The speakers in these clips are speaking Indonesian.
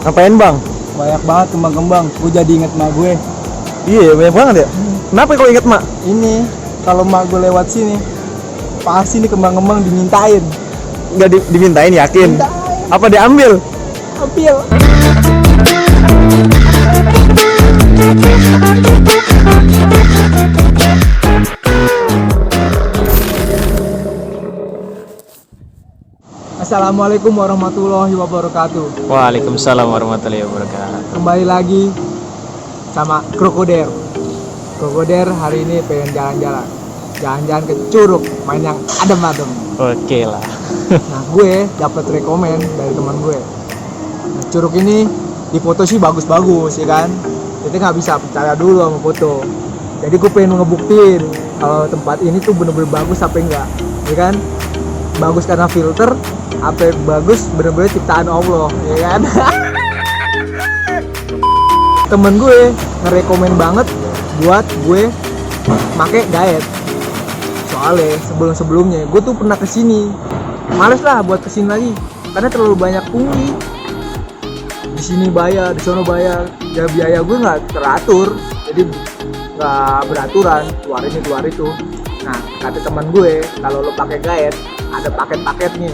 Ngapain bang? Banyak banget kembang-kembang. Gue jadi inget mak gue. Iya banyak banget ya. Kenapa kau inget mak? Ini kalau mak gue lewat sini, pasti nih kembang-kembang dimintain. Nggak dimintain yakin? Mintain. Apa diambil? Ambil. Assalamualaikum warahmatullahi wabarakatuh. Waalaikumsalam warahmatullahi wabarakatuh. Kembali lagi sama Krokoder. Krokoder hari ini pengen jalan-jalan. Jalan-jalan ke Curug, main yang adem-adem. Oke lah. Nah, gue dapat rekomen dari teman gue. Nah, Curug ini di foto sih bagus-bagus ya kan. Kita nggak bisa percaya dulu sama foto. Jadi gue pengen ngebuktiin kalau tempat ini tuh bener-bener bagus apa enggak, ya kan? Bagus karena filter, apa bagus bener-bener ciptaan Allah, ya kan? Temen gue ngerekomen banget buat gue make diet. Soalnya sebelum-sebelumnya gue tuh pernah kesini, males lah buat kesini lagi karena terlalu banyak pungli. Di sini bayar, di sana bayar, ya biaya gue nggak teratur, jadi nggak beraturan, keluar ini keluar itu. Nah kata teman gue kalau lo pakai diet ada paket-paketnya.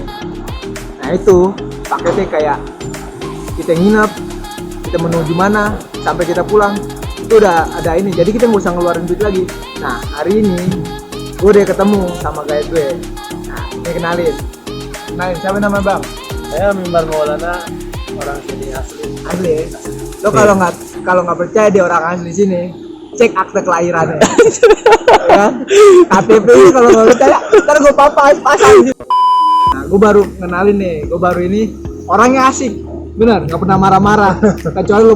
Nah itu paketnya kayak kita nginep, kita menuju mana sampai kita pulang itu udah ada ini, jadi kita nggak usah ngeluarin duit lagi. Nah hari ini gue udah ketemu sama guide gue. Nah ini kenalin siapa nama bang? Saya Mimbar Maulana, orang sini asli. Asli ya? Lo kalau nggak percaya dia orang asli sini, cek akte kelahirannya. Ya KTP ini kalau nggak percaya ntar gue pasang sih. Nah gue baru kenalin nih, gue baru ini orangnya asik, bener nggak pernah marah-marah, kecuali lo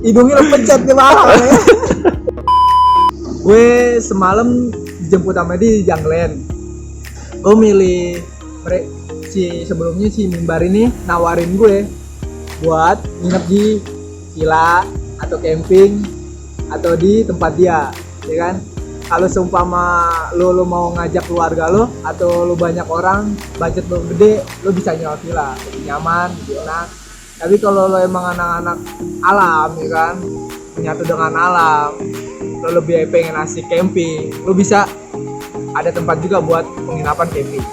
hidungnya lo pencet dia marah ya. Gue semalam dijemput sama dia di Janglen. Gue milih sebelumnya si Mimbar ini nawarin gue buat nginep di villa atau camping atau di tempat dia, ya kan? Kalau seumpama lo mau ngajak keluarga lo atau lo banyak orang, budget lo gede, lo bisa nyewa villa, lebih nyaman, lebih enak. Tapi kalau lo emang anak-anak alam, ya kan, menyatu dengan alam, lo lebih pengen asik camping, lo bisa ada tempat juga buat penginapan camping.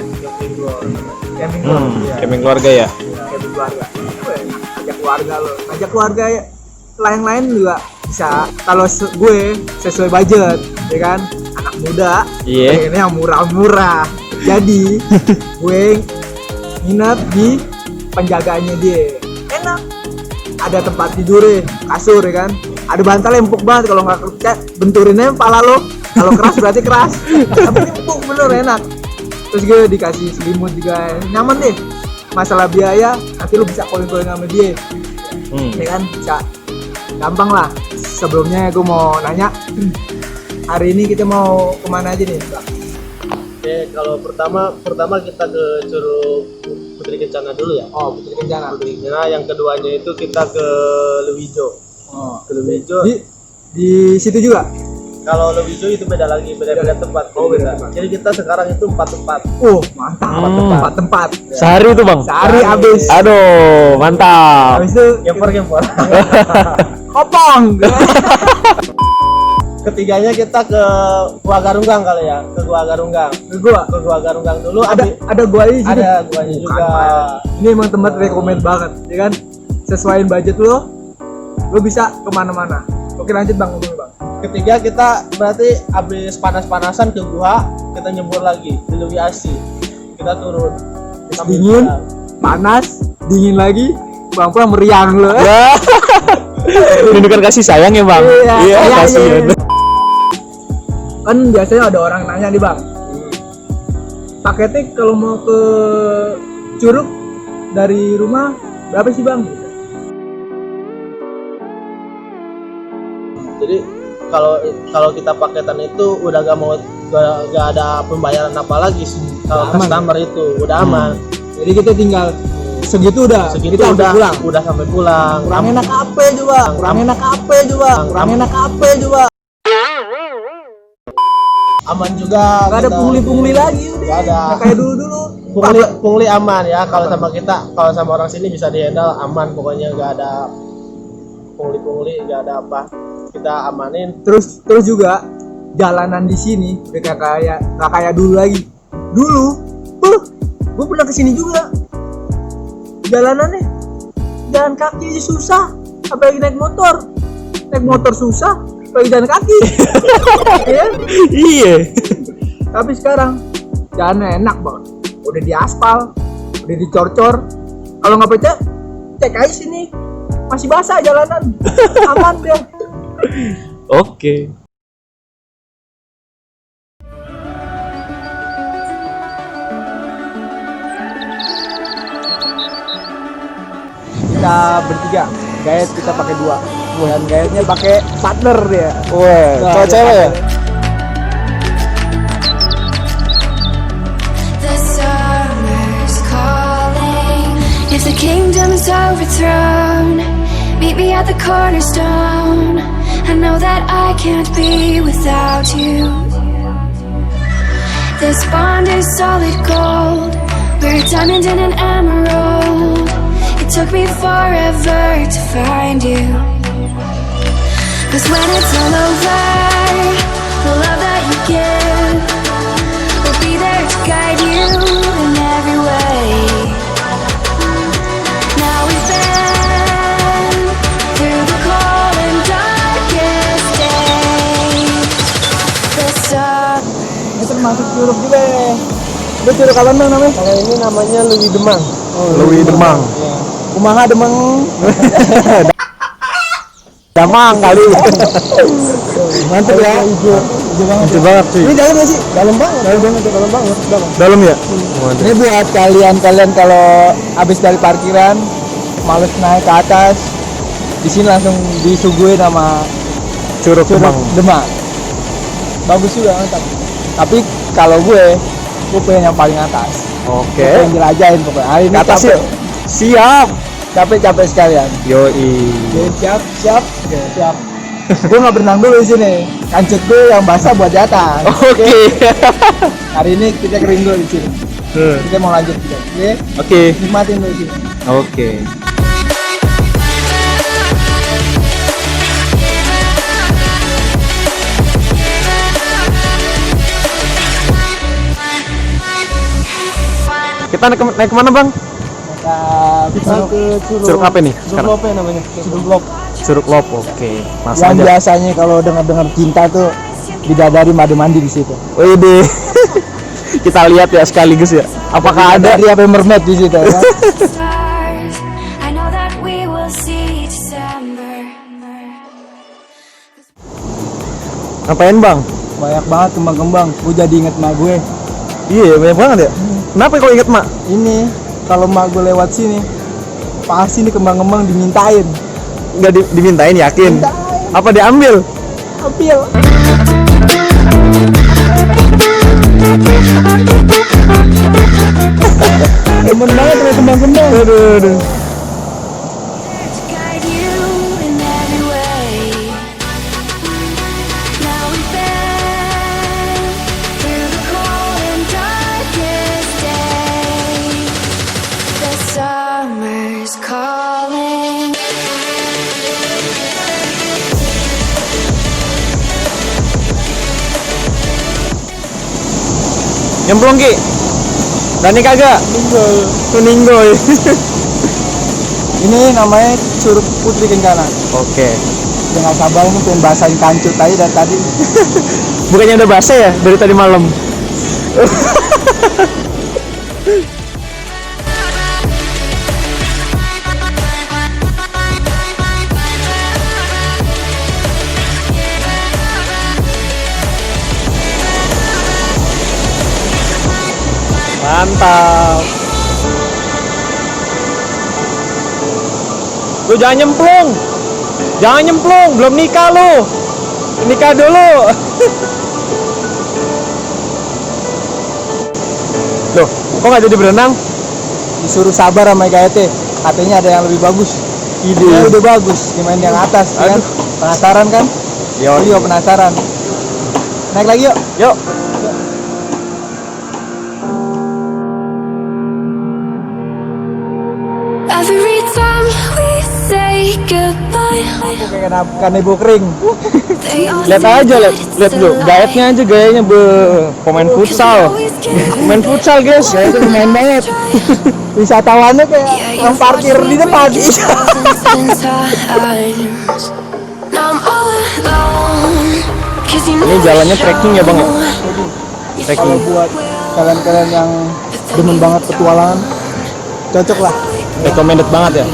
Camping Keluarga ya. Camping keluarga. Ajak keluarga lo, ajak keluarga ya. Lain-lain juga bisa. Kalau gue sesuai budget, ya kan, anak muda, Iya. ini yang murah-murah. Jadi gue nginep di penjagaannya dia, enak. Ada tempat tidurnya, kasur ya kan. Ada bantal empuk banget, kalau nggak kerja benturinnya kepala lo. Kalau keras berarti keras, tapi empuk bener enak. Terus gue dikasih selimut juga, nyaman deh. Masalah biaya, nanti lo bisa calling-calling sama dia, ya kan, bisa gampang lah. Sebelumnya gue mau nanya, hari ini kita mau kemana aja nih Bang? Oke, kalau pertama kita ke Curug Putri Kencana dulu ya. Oh, Putri Kencana. Putri Kencana, yang keduanya itu kita ke Lewijo. Oh, Ke Lewijo. di situ juga. Kalau Lewijo itu beda lagi, beda tempat. Oh, beda tempat. Jadi kita sekarang itu 4 tempat. Mantap. Empat tempat. Sehari itu bang? Sehari habis. Aduh mantap. Habis itu Gempor. kopong. Ketiganya kita ke Gua Garunggang kali ya, ke Gua Garunggang. Ke gua. Ke Gua Garunggang dulu. Ada gua ini sini. Ada guanya Bukan, juga. Pak. Ini emang tempat rekomend banget, ya kan? Sesuaiin budget lo bisa kemana-mana. Oke lanjut bang, ngomong bang. Ketiga kita berarti habis panas-panasan ke gua, kita nyebur lagi di Lewi Asi. Kita turun. Sambil Dingin, jalan. panas, dingin lagi, pulang-pulang meriang lo. Menunjukkan kasih sayang ya bang? Iya, kasih. iya. Kan biasanya ada orang nanya nih bang, paketnya kalau mau ke Curug dari rumah berapa sih bang? Jadi kalau kita paketan itu udah gak ada pembayaran apa lagi sih. Kalau Aman, customer itu udah aman. Jadi kita tinggal segitu udah, Segitu kita udah pulang. udah sampai pulang. Kurang enak apa coba? Kurang enak apa coba? Kurang enak apa coba? aman juga. Gak ada pungli-pungli lagi udah. Gak ada. Nggak kayak dulu-dulu. Pungli aman ya, kalau sama kita, kalau sama orang sini bisa dihandle, aman pokoknya, nggak ada pungli, nggak ada apa, kita amanin. Terus juga jalanan di sini udah nggak kayak dulu lagi. Dulu, gue pernah kesini juga. Jalanannya, jalan kaki aja susah, apalagi naik motor. Naik motor susah, apalagi jalan kaki. Ya? Iya. Tapi sekarang jalannya enak banget. Udah diaspal, udah dicor-cor. Kalau nggak percaya, cek aja sini, masih basah jalanan, aman deh. Oke. Kita bertiga, gayet kita pakai 2, dan gayetnya pakai partner dia. Wah, Nah, cowok cewek ya? The summer's calling. If the kingdom is overthrown, meet me at the cornerstone. I know that I can't be without you. This bond is solid gold. We're a diamond and an emerald. It took me forever to find you. 'Cause when it's all over, the love that you give will be there to guide you in every way. Now we've been through the cold and darkest days. The sun. Ini termasuk curug juga ya. Itu curug apa namanya? Kalau ini namanya Lewi Demang. Lewi Demang. Ya. Kumaha Demang. Damang kali. Mantap ya. Mantap banget cuy. Ini dalam nggak sih? Dalam banget. Dalam ya? Ini buat kalian kalau habis dari parkiran males naik ke atas, di sini langsung disuguhin sama Curug Demang. Demak. Bagus juga, mantap. Tapi kalau gue pengen yang paling atas. Oke. Gue pengen jelajahin pokoknya. Hari ini Ke atas capek. ya? Siap. Capek sekalian. Yoi. Oke, siap. Gue nggak berenang dulu di sini. Kancut gue yang basah buat di atas. Oke. Hari ini kita kering dulu di sini. Kita mau lanjut juga. Oke. Oke. Nikmatin dulu di sini. Oke. Kita naik kemana bang? Kita ke Curug apa nih Curug sekarang? Lope namanya. Curug Lop. Curug Lop. Oke. Mas Yang aja. biasanya kalau dengar cinta tuh bidadari mandi di situ. Wede. Kita lihat ya sekaligus ya. Apakah ada? Dari apa mermaid di situ ya? Stars. I know that we will see December. Ngapain bang? Banyak banget kembang-kembang. Gue jadi inget mak gue. Iya banyak banget ya. Kenapa kau inget mak? Ini kalau mak gue lewat sini pasti nih kembang-kembang dimintain. Nggak dimintain yakin? Mintain. Apa diambil? Ambil. Demen banget sama kembang-kembang. Aduh. To guide you in every way. Now we've been through the cold and darkest days. The summer's calling. Nyemplung Ki. Berani kagak? Meninggoy. Ini namanya Curug Putri Kencana. Oke. Dengan sabar ini pengen basahin kancut tadi dari tadi. Bukannya udah basah ya dari tadi malam? Mantap. Lu jangan nyemplung. Jangan nyemplung, belum nikah lu. Nikah dulu. Loh, kok nggak jadi berenang? Disuruh sabar sama Gayete. Katanya ada yang lebih bagus. Idenya udah bagus, dimain yang atas kan? Aduh. Penasaran kan? Yo. Iya penasaran. Naik lagi yuk. Yuk. Aku kayak kanebo kering. Lihat aja, lihat dulu. Gaetnya aja gayanya pemain futsal. Pemain futsal, guys. Ya itu main banget. Wisatawannya kayak yang parkir di depan. Ini jalannya trekking ya, Bang ya? Trekking. Kalau buat kalian-kalian yang demen banget petualangan, cocok lah. Recommended banget ya.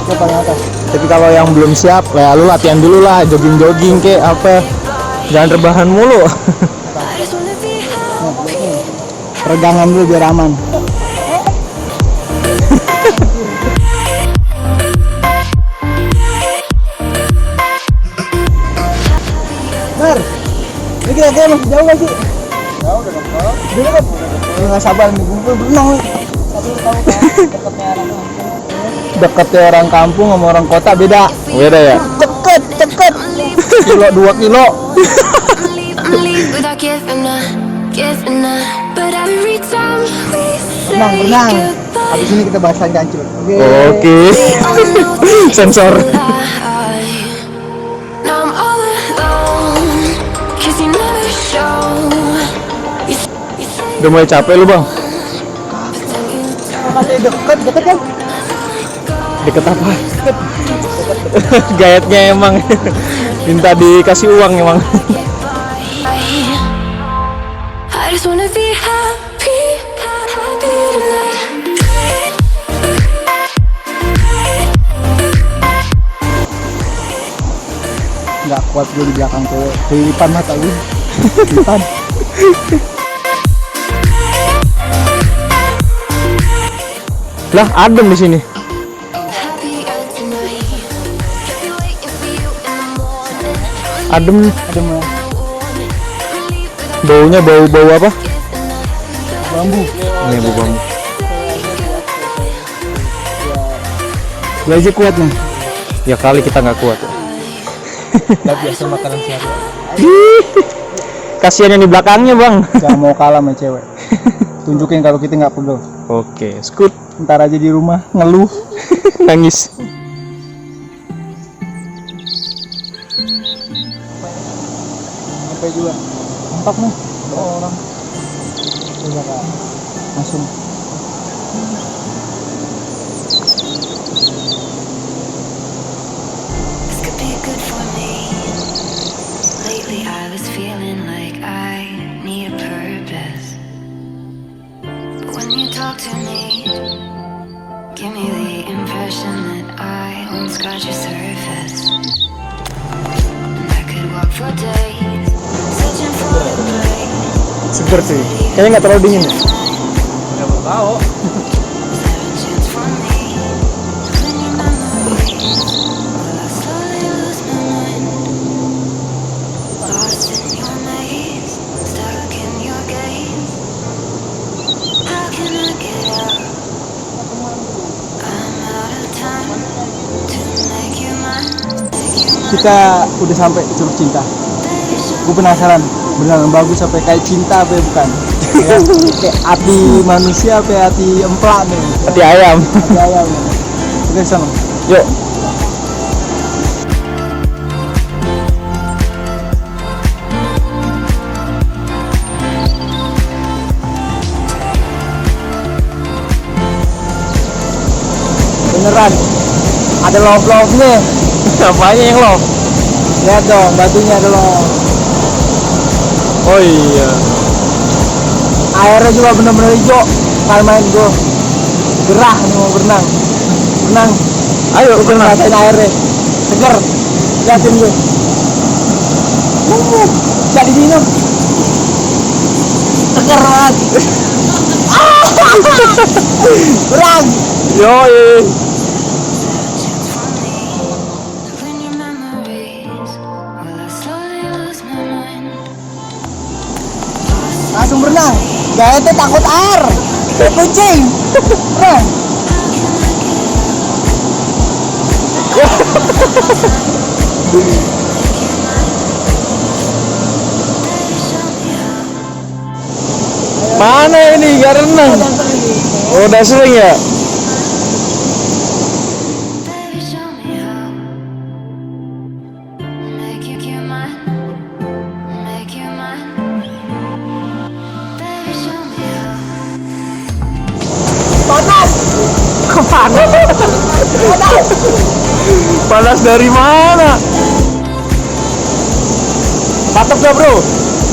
Itu paling atas. Tapi kalau yang belum siap, ya lu latihan dulu lah, jogging kayak apa. Jangan rebahan mulu. Peregangan dulu biar aman. Mer, ini kira-kira masih jauh gak sih? Jauh, udah dekat. Udah dekat? Udah gak sabar nih, gue berenang nih. Tapi lu tahu kan, Deketnya orang kampung sama orang kota beda. Beda ya? Deket. Kilo 2 kilo. Berenang. Habis ini kita bahas Gancur. Oke. Sensor. Udah mulai capek lu, Bang? Masih deket kan? Deket apa? Gaetnya emang. Minta dikasih uang emang. I just wanna be happy tonight. Nggak kuat gue di belakang cewek. Kelilipan mata gue. Kelilipan. Lah, adem di sini. Adem. Adem ya. Baunya bau apa? Bambu. Ini bau bambu. Gue aja kuat nih. Ya kali kita nggak kuat. Gak biasa makanan siapa. Kasihan yang di belakangnya, Bang. Gak mau kalah sama cewek. Tunjukin kalau kita nggak pegel. Oke, skut. Ntar aja di rumah ngeluh. Nangis. Sampai juga. Mantap nih. Orang. Coba Kak. Langsung. This could be good for me. Lately I was feeling like I need a purpose. But when you talk to me, give me the impression that I won't scratch your surface. And I could walk for days, searching for a place. Seger sih. Kayaknya nggak terlalu dingin. Nggak tahu. Is there a chance for me to win your memories? Will I slowly lose my mind? Lost in your maze, stuck in your gaze. How can I get out? I'm out of time to make you mine. Kita udah sampai ke Curug Cinta. Gue penasaran, beneran bagus sampai kayak cinta apa ya bukan? Ya, kayak hati manusia apa ya, hati emplak nih? Hati ayam. Hati ayam. Kita kesana. Yuk. Beneran, ada love-love-nya. Apanya yang lo? Lihat dong, batunya ada love. Oh iya. Airnya juga bener-bener hijau. Kalau main gue gerah nih mau berenang. Berenang. Ayo Gue berenang. ngerasain airnya seger. Liatin gue. Jadi minum. Seger banget. Berang. Yoi. Chance for me to win your memories. Will I slowly lose my mind? Langsung berenang. Gak itu takut air. Kayak kucing. Berenang. Mana ini gak renang? Oh, udah sering ya? Baby, show me how. Panas dari mana? Mantap gak bro?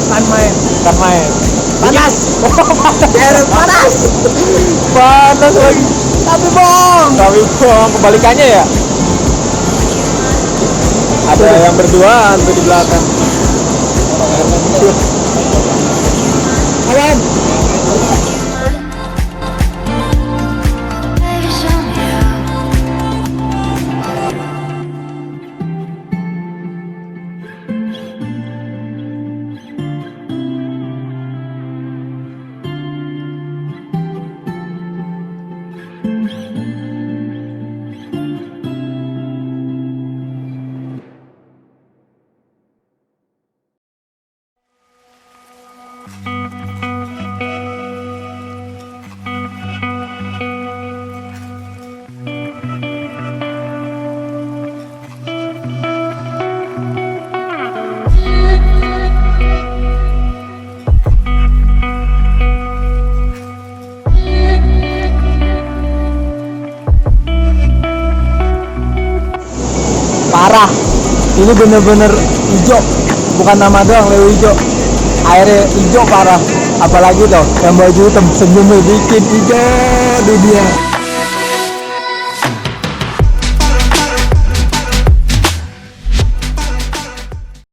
Kan main. Kan main. Panas. Air panas. Panas lagi. Tapi bong. Tapi bong, kebalikannya ya. Ada yang berduaan tuh di belakang. Awan. Baby, show me how. Parah. Ini bener-bener hijau. Bukan nama doang, Leo hijau. Airnya hijau parah. Apalagi tuh yang baju hitam senyumnya bikin hijau dunia.